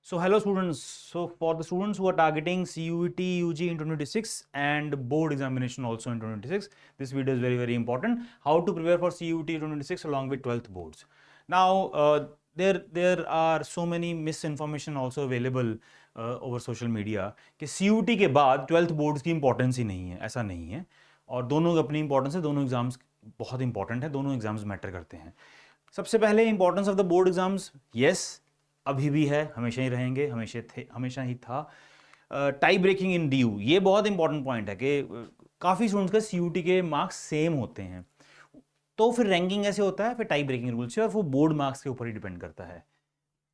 So hello students. So for the students who are targeting CUET UG in 2026 and board examination also in 2026, this video is very important. How to prepare for CUET 2026 along with 12th boards. Now there are so many misinformation also available over social media कि CUET के बाद 12th boards की importance ही नहीं है, ऐसा नहीं है. और दोनों की अपनी इंपॉर्टेंस है, दोनों एग्जाम्स बहुत इंपॉर्टेंट है, दोनों एग्जाम्स मैटर करते हैं. सबसे पहले importance of the board exams, yes अभी भी है, हमेशा ही रहेंगे, हमेशा ही था. टाई ब्रेकिंग इन DU, ये बहुत इंपॉर्टेंट पॉइंट है कि काफ़ी स्टूडेंट्स का CUET के मार्क्स सेम होते हैं, तो फिर रैंकिंग ऐसे होता है, फिर टाई ब्रेकिंग रूल से, और वो बोर्ड मार्क्स के ऊपर ही डिपेंड करता है.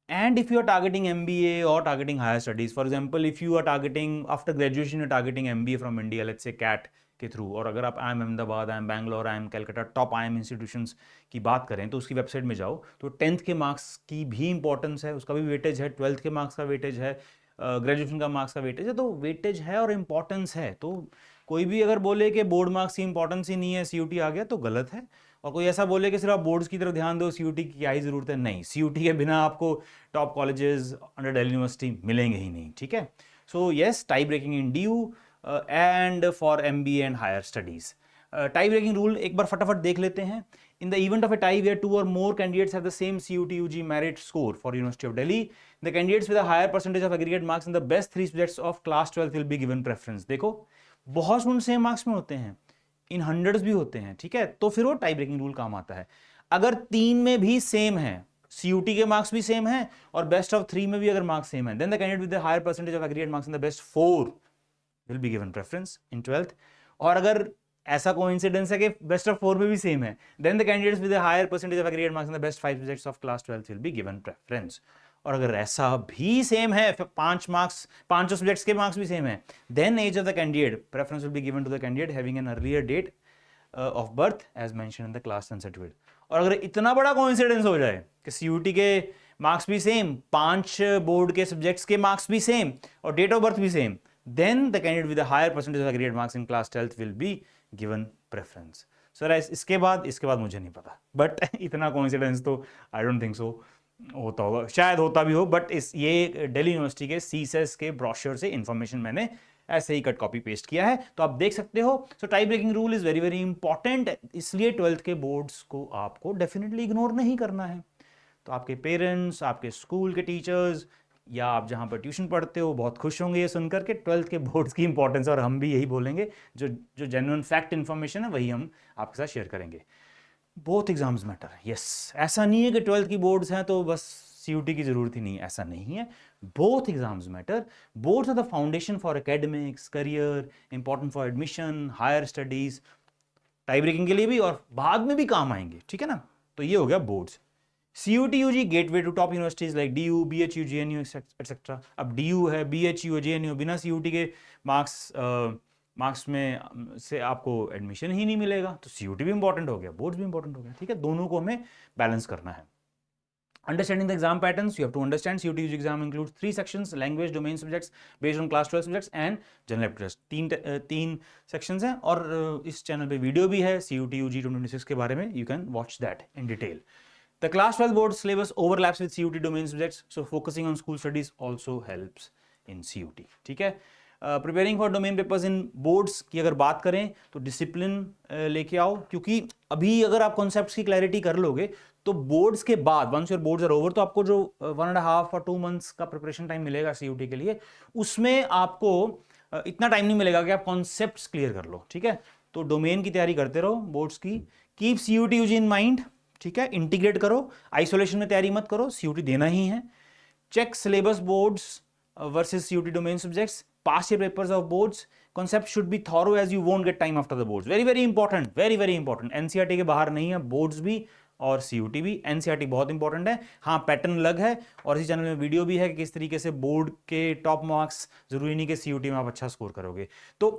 And if you are targeting MBA or targeting higher studies, for example, if you are targeting after graduation, you're targeting MBA from India, let's say CAT के through, और अगर आप IIM Ahmedabad, IIM Bangalore, IIM Calcutta top IIM institutions की बात करें तो उसकी website में जाओ तो 10th के मार्क्स की भी इंपॉर्टेंस है, उसका भी वेटेज है, 12th के मार्क्स का वेटेज है, ग्रेजुएशन का मार्क्स का वेटेज है, तो वेटेज है और इंपॉर्टेंस है. तो कोई भी अगर बोले कि बोर्ड मार्क्स की इंपॉर्टेंस ही नहीं है, CUET आ गया, तो गलत है. और कोई ऐसा बोले कि सिर्फ आप बोर्ड्स की तरफ ध्यान दो, CUET की क्या ही ज़रूरत है, नहीं. CUET के बिना आपको top colleges under Delhi university मिलेंगे ही नहीं. ठीक है. So yes, tie breaking in DU and for MBA and higher studies. Tie breaking rule एक बार फटाफट देख लेते हैं. In the event of a tie where 2 or more candidates have the same CUET UG merit score for University of Delhi, the candidates with a higher percentage of aggregate marks in the best 3 subjects of class 12 will be given preference. देखो, बहुत student same marks में होते हैं, इन hundreds भी होते हैं. ठीक है, तो फिर वो टाई ब्रेकिंग रूल काम आता है. अगर 3 में भी सेम है, CUET के मार्क्स भी सेम है और बेस्ट ऑफ 3 में भी अगर मार्क्स सेम है, then the candidate with the higher percentage of aggregate marks in the best 4 will be given preference in 12th. और अगर ऐसा कोइंसिडेंस है कि बेस्ट ऑफ 4 में भी सेम है, then the candidates with the higher percentage of aggregate marks in the best 5 subjects of class 12 will be given preference. और अगर ऐसा भी सेम है, 5 मार्क्स, 5 सब्जेक्ट्स के मार्क्स भी सेम है, then age of the candidate preference will be given to the candidate having an earlier date of birth as mention in the class 10 certificate. और अगर इतना बड़ा कोइंसिडेंस हो जाए कि CUET के मार्क्स भी सेम, 5 बोर्ड के सब्जेक्ट्स के मार्क्स भी सेम और डेट ऑफ बर्थ भी same, then the candidate with the higher percentage of aggregate marks in class 12 will be given preference. Sir इसके बाद मुझे नहीं पता, बट इतना कोइंसिडेंस तो आई डोंट थिंक सो होता होगा, शायद होता भी हो, बट ये दिल्ली यूनिवर्सिटी के CSES के ब्रोशर से इंफॉर्मेशन मैंने ऐसे ही कट कॉपी पेस्ट किया है, तो आप देख सकते हो. So tie breaking rule is very important, इसलिए 12th के बोर्ड्स को आपको डेफिनेटली इग्नोर नहीं करना है. तो आपके पेरेंट्स, आपके स्कूल के टीचर्स या आप जहाँ पर ट्यूशन पढ़ते हो बहुत खुश होंगे ये सुनकर के 12th के बोर्ड्स की इंपॉर्टेंस, और हम भी यही बोलेंगे, जो जेन्युइन फैक्ट इन्फॉर्मेशन है वही हम आपके साथ शेयर करेंगे. Both exams matter. यस, ऐसा नहीं है कि 12th की बोर्ड्स हैं तो बस CUET की जरूरत ही नहीं, ऐसा नहीं है. Both exams matter. Boards are the foundation for academics, career, important for admission, higher studies, tie breaking के लिए भी और बाद में भी काम आएंगे. ठीक है ना. तो ये हो गया boards. CUET UG gateway to top universities like DU, BHU, JNU etcetera. अब DU है, BHU, JNU, बिना CUET के मार्क्स में से आपको एडमिशन ही नहीं मिलेगा, तो CUET भी इंपॉर्टेंट हो गया, बोर्ड्स भी इंपॉर्टेंट हो गया. ठीक है, दोनों को हमें बैलेंस करना है. Understanding the exam patterns, you have to understand CUET UG exam includes 3 sections: language, domain subjects based on class 12 subjects and general aptitude. तीन sections हैं, और इस चैनल पे वीडियो भी है CUET UG 2026 के बारे में, you can watch that in detail. The class 12 board syllabus overlaps with CUET domain subjects, so focusing on school studies also helps in CUET. ठीक है. Preparing for domain papers in boards की अगर बात करें तो डिसिप्लिन लेके आओ, क्योंकि अभी अगर आप कॉन्सेप्ट्स की क्लैरिटी कर लोगे तो बोर्ड्स के बाद, once your boards are over, तो आपको जो 1.5 और 2 मंथ्स का प्रिपरेशन टाइम मिलेगा CUET के लिए, उसमें आपको इतना टाइम नहीं मिलेगा कि आप कॉन्सेप्ट्स क्लियर कर लो. ठीक है, तो डोमेन की तैयारी करते रहो बोर्ड्स की. Keep CUET UG in mind. ठीक है, इंटीग्रेट करो, आइसोलेशन में तैयारी मत करो, CUET देना ही है. Check syllabus boards versus CUET domain subjects, past year papers of boards, concept should be thorough as you won't get time after the boards. Very important, very important. NCERT के बाहर नहीं है बोर्ड्स भी और CUET भी. NCERT बहुत important है. हाँ, पैटर्न अलग है, और इसी चैनल में वीडियो भी है कि किस तरीके से बोर्ड के टॉप मार्क्स, जरूरी नहीं कि CUET में आप अच्छा स्कोर करोगे. तो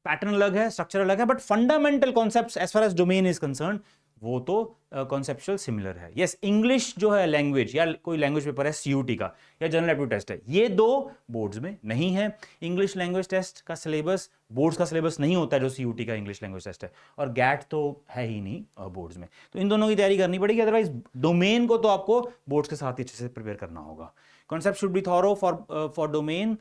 पैटर्न अलग है, स्ट्रक्चर अलग है, but fundamental concepts as far as domain is concern वो तो कॉन्सेप्चुअल सिमिलर है। यस, इंग्लिश जो है लैंग्वेज या कोई लैंग्वेज पेपर है सीयूटी का या जनरल एप्टीट्यूड टेस्ट है, ये दो बोर्ड्स में नहीं है। इंग्लिश लैंग्वेज टेस्ट का सिलेबस बोर्ड्स का सिलेबस नहीं होता है जो सीयूटी का इंग्लिश लैंग्वेज टेस्ट है, और गैट तो है ही नहीं बोर्ड्स में। तो इन दोनों की तैयारी करनी पड़ेगी, अदरवाइज डोमेन को तो आपको बोर्ड्स के साथ ही अच्छे से प्रिपेयर करना होगा। Concept should be thorough for domain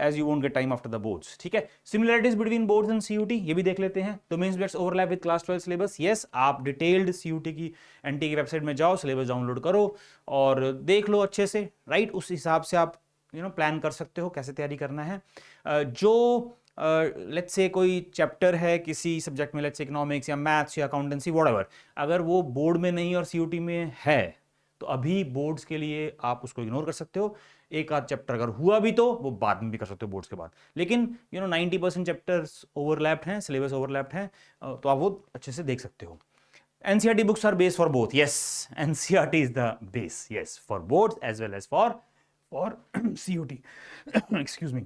as you won't get time after the boards. ठीक है, similarities between boards and CUT ये भी देख लेते हैं। domain subjects overlap with class 12 syllabus. yes, आप डिटेल्ड CUT की NTA की वेबसाइट में जाओ, सिलेबस डाउनलोड करो और देख लो अच्छे से, राइट। उस हिसाब से आप प्लान कर सकते हो कैसे तैयारी करना है। जो लेट्स से कोई चैप्टर है किसी सब्जेक्ट में, लेट्स से इकोनॉमिक्स या मैथ्स या अकाउंटेंसी व्हाटएवर, अगर वो बोर्ड में नहीं और CUT में है तो अभी बोर्ड्स के लिए आप उसको इग्नोर कर सकते हो। एक आध चैप्टर अगर हुआ भी तो वो बाद में भी कर सकते हो बोर्ड्स के बाद, लेकिन 90% चैप्टर्स ओवरलैप्ड हैं, सिलेबस ओवरलैप्ड है, तो आप वो अच्छे से देख सकते हो। NCERT books are base for both. Yes, NCERT is the base. Yes, for boards as well as for CUT. Excuse me.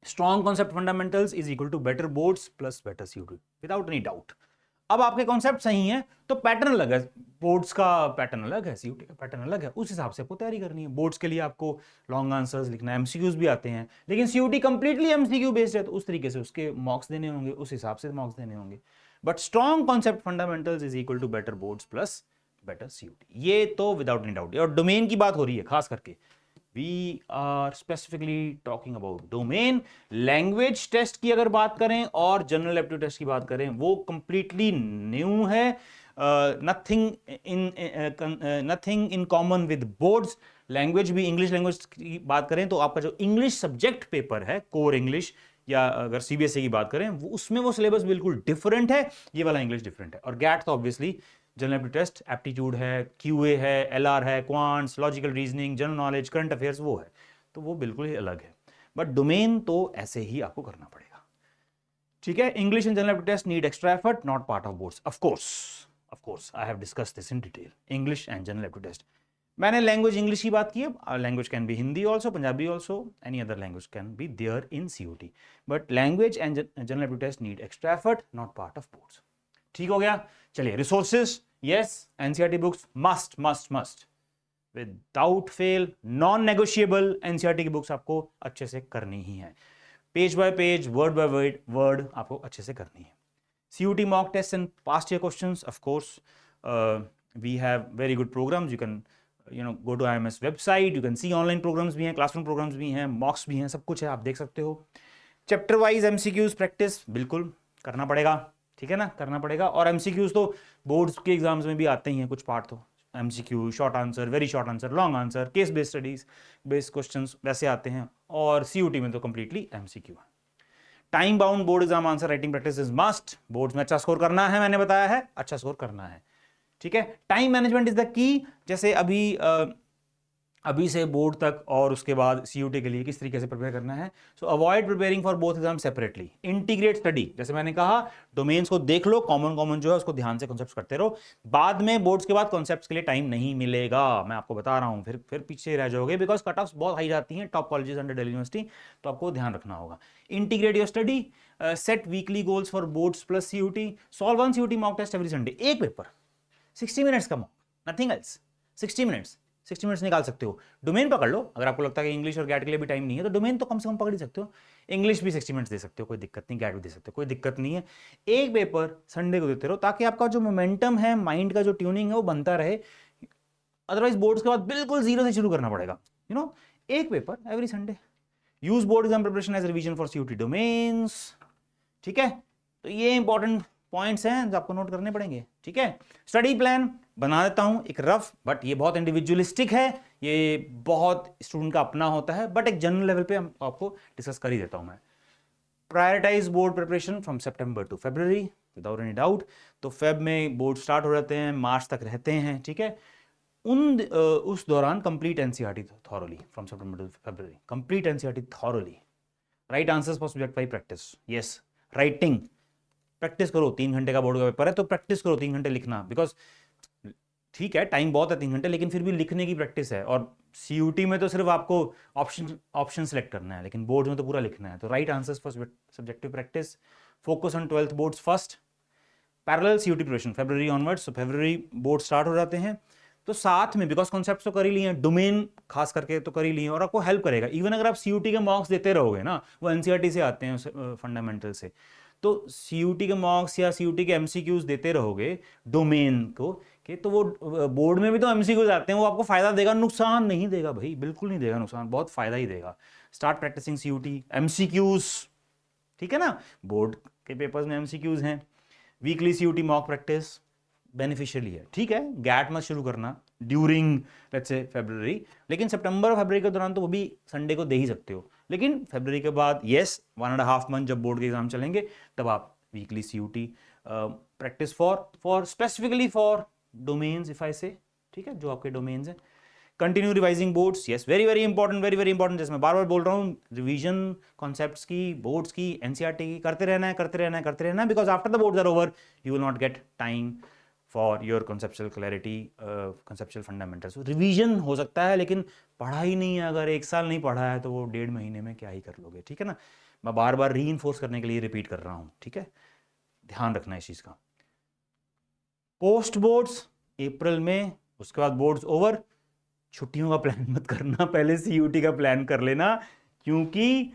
Strong concept fundamentals is equal to better boards plus better CUT without any doubt. अब आपके concept सही हैं तो pattern अलग है, boards का pattern अलग है, CUT का पैटर्न अलग है, उस हिसाब से आपको तैयारी करनी है। बोर्ड्स के लिए आपको लॉन्ग आंसर्स लिखना है, MCQs भी आते हैं, लेकिन CUT कंप्लीटली MCQ बेस्ड है, तो उस तरीके से उसके मार्क्स देने होंगे, उस हिसाब से मार्क्स देने होंगे। But strong concept fundamentals is equal to better boards plus better CUT, ये तो विदाउट एनी डाउट। और डोमेन की बात हो रही है खास करके, We are specifically talking about domain. Language test की अगर बात करें और जनरल एप्टीट्यूड टेस्ट की बात करें, वो कंप्लीटली न्यू है। Nothing in common with boards. Language भी, इंग्लिश लैंग्वेज की बात करें तो आपका जो इंग्लिश सब्जेक्ट पेपर है, कोर इंग्लिश, या अगर CBSE की बात करें वो उसमें वो सिलेबस बिल्कुल डिफरेंट है, ये वाला इंग्लिश डिफरेंट है। और गैट तो obviously general aptitude test, aptitude है, QA है, LR है, quants, logical reasoning, general knowledge, current affairs, वो है, तो वो बिल्कुल ही अलग है। बट डोमेन तो ऐसे ही आपको करना पड़ेगा, ठीक है। English and general aptitude test need extra effort, not part of boards. Of course I have discussed this in detail, English and general aptitude test. मैंने लैंग्वेज इंग्लिश की बात की है, language can be Hindi also, Punjabi also, any other language can be there in CUT, but language and general aptitude test need extra effort, not part of boards. ठीक हो गया। चलिए, resources, yes, NCERT books must without fail, non negotiable, NCERT की books आपको अच्छे से करनी ही है, page bye page, word by word आपको अच्छे से करनी है। CUT mock tests and past year questions, of course, we have very good programs. You can go to IMS website, you can see online programs भी हैं, classroom programs भी हैं, mocks भी हैं, सब कुछ है, आप देख सकते हो। चैप्टर वाइज MCQs प्रैक्टिस बिल्कुल करना पड़ेगा, ठीक है ना, करना पड़ेगा। और MCQs तो बोर्ड्स के एग्जाम्स में भी आते ही हैं, कुछ पार्ट तो MCQ, short answer, very short answer, long answer, case based studies based questions वैसे आते हैं, और CUT में तो कंप्लीटली MCQ है। Time bound board exam answer writing practice is must. Boards में अच्छा स्कोर करना है, मैंने बताया है, अच्छा स्कोर करना है, ठीक है। Time management is the key. जैसे अभी से बोर्ड तक और उसके बाद CUT के लिए किस तरीके से प्रिपेयर करना है। सो avoid preparing for both exam separately, integrate study. जैसे मैंने कहा, डोमेन्स को देख लो, कॉमन जो है उसको ध्यान से कॉन्सेप्ट्स करते रहो, बाद में बोर्ड्स के बाद कॉन्सेप्ट्स के लिए टाइम नहीं मिलेगा, मैं आपको बता रहा हूं, फिर पीछे रह जाओगे, बिकॉज कट ऑफ्स बहुत हाई जाती हैं top colleges under Delhi university, तो आपको ध्यान रखना होगा। Integrate your study, set weekly goals for boards plus CUT, solve one CUT mock test every Sunday, एक पेपर 60 मिनट्स का मॉक, नथिंग एल्स, 60 मिनट्स निकाल सकते हो। डोमेन पकड़ लो, अगर आपको लगता है कि इंग्लिश और गैट के लिए भी टाइम नहीं है तो डोमेन तो कम से कम पकड़ ही सकते हो। इंग्लिश भी 60 मिनट्स दे सकते हो, कोई दिक्कत नहीं, गैट भी दे सकते हो, कोई दिक्कत नहीं है। एक पेपर संडे को देते रहो ताकि आपका जो मोमेंटम है, माइंड का जो ट्यूनिंग है वो बनता रहे, अदरवाइज बोर्ड्स के बाद बिल्कुल जीरो से शुरू करना पड़ेगा। एक paper every Sunday. Use board exam preparation as revision for CUT domains, ठीक है। तो ये इंपॉर्टेंट पॉइंट्स हैं जो आपको नोट करने पड़ेंगे, ठीक है। स्टडी प्लान बना देता हूं एक रफ, बट ये बहुत इंडिविजुअलिस्टिक है, ये बहुत स्टूडेंट का अपना होता है, बट एक जनरल लेवल पे हम आपको डिस्कस कर ही देता हूं मैं। Prioritise board preparation from September to February without any doubt. तो फेब में बोर्ड स्टार्ट हो जाते हैं, मार्च तक रहते हैं, ठीक है। उस दौरान complete NCERT thoroughly from September to February, complete NCERT thoroughly. Write answers for subject wise practice, yes, writing practice करो। 3 घंटे का बोर्ड का पेपर है तो प्रैक्टिस करो 3 घंटे लिखना, बिकॉज ठीक है टाइम बहुत है 3 घंटे, लेकिन फिर भी लिखने की प्रैक्टिस है। और CUT में तो सिर्फ आपको ऑप्शन सेलेक्ट करना है, लेकिन बोर्ड में तो पूरा लिखना है। तो write answers for subjective practice, focus on 12th boards first, parallel CUET preparation February onwards, तो फरवरी बोर्ड स्टार्ट हो जाते हैं, तो साथ में बिकॉज कॉन्सेप्ट तो कर ही लिए हैं, डोमेन खास करके तो कर ही लिए हैं, और आपको हेल्प करेगा। इवन अगर आप सीयूटी के मॉक्स देते रहोगे ना, वो एनसीईआरटी से आते हैं फंडामेंटल से, तो सीयूटी के मॉक्स या सीयूटी के एमसीक्यूज देते रहोगे डोमेन को कि, तो वो बोर्ड में भी तो एमसीक्यूज आते हैं, वो आपको फायदा देगा, नुकसान नहीं देगा भाई, बिल्कुल नहीं देगा नुकसान, बहुत फायदा ही देगा। स्टार्ट प्रैक्टिसिंग सीयूटी एमसीक्यूज, ठीक है ना, बोर्ड के पेपर्स में एमसीक्यूज हैं। Weekly CUET mock practice beneficially है, ठीक है। गैट मत शुरू करना ड्यूरिंग लेट्स से फरवरी, लेकिन सितंबर और फरवरी के दौरान तो वो भी संडे को दे ही सकते हो, लेकिन फरवरी के बाद यस 1.5 मंथ जब बोर्ड के एग्जाम चलेंगे तब आप weekly CUET practice for specifically for domains if I say, ठीक है, जो आपके डोमेन्स हैं। Continue revising boards, yes very very important, very very important, जैसे मैं बार बार बोल रहा हूँ, रिवीजन कॉन्सेप्ट्स की, बोर्ड्स की, एनसीईआरटी की करते रहना है, करते रहना है, करते रहना है, because after the boards are over you will not get time for your conceptual clarity, conceptual fundamentals। Revision हो सकता है, लेकिन पढ़ा ही नहीं है, अगर 1 साल नहीं पढ़ा है तो वो 1.5 महीने में क्या ही कर लोगे, ठीक है ना। मैं बार बार री इन्फोर्स करने के लिए रिपीट कर रहा हूँ, ठीक है, ध्यान रखना इस चीज़ का। पोस्ट बोर्ड्स अप्रैल में, उसके बाद बोर्ड्स ओवर, छुट्टियों का प्लान मत करना, पहले सीयूटी का प्लान कर लेना, क्योंकि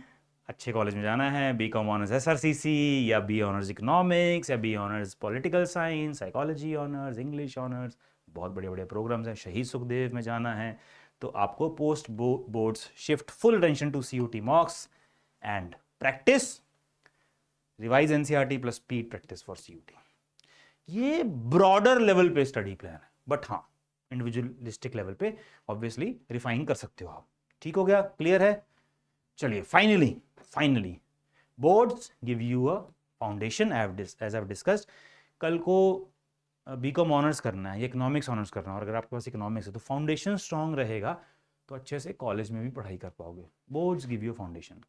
अच्छे कॉलेज में जाना है, बीकॉम ऑनर्स एसआरसीसी या बी ऑनर्स इकोनॉमिक्स या B honours political science, psychology honours, English honours, बहुत बड़े बड़े प्रोग्राम्स हैं, शहीद सुखदेव में जाना है, तो आपको post boards shift full attention to CUET mocks and practice, revise NCERT plus speed practice for CUET. ये ब्रॉडर लेवल पे स्टडी प्लान है, बट हाँ इंडिविजुअलिस्टिक लेवल पे ऑब्वियसली रिफाइन कर सकते हो आप। ठीक हो गया, क्लियर है। चलिए finally boards give you a foundation as I have discussed. कल को बीकॉम ऑनर्स करना है या इकोनॉमिक्स ऑनर्स करना है, और अगर आपके पास इकोनॉमिक्स है तो फाउंडेशन स्ट्रांग रहेगा, तो अच्छे से कॉलेज में भी पढ़ाई कर पाओगे। Boards give you foundation,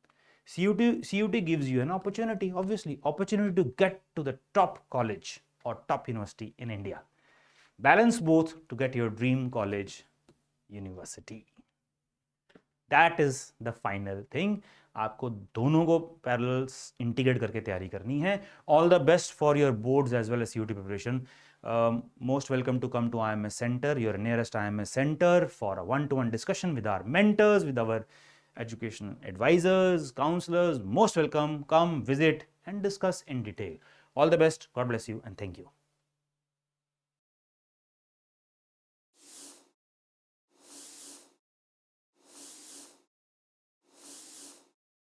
CUT gives you an opportunity, obviously opportunity to get to the top college or top university in India. Balance both to get your dream college, university. That is the final thing. आपको दोनों को parallels integrate करके तैयारी करनी है। All the best for your boards as well as CUT preparation. Most welcome to come to IMS Center, your nearest IMS Center, for a one-to-one discussion with our mentors, with our education advisors, counselors. Most welcome. Come visit and discuss in detail. All the best. God bless you and thank you.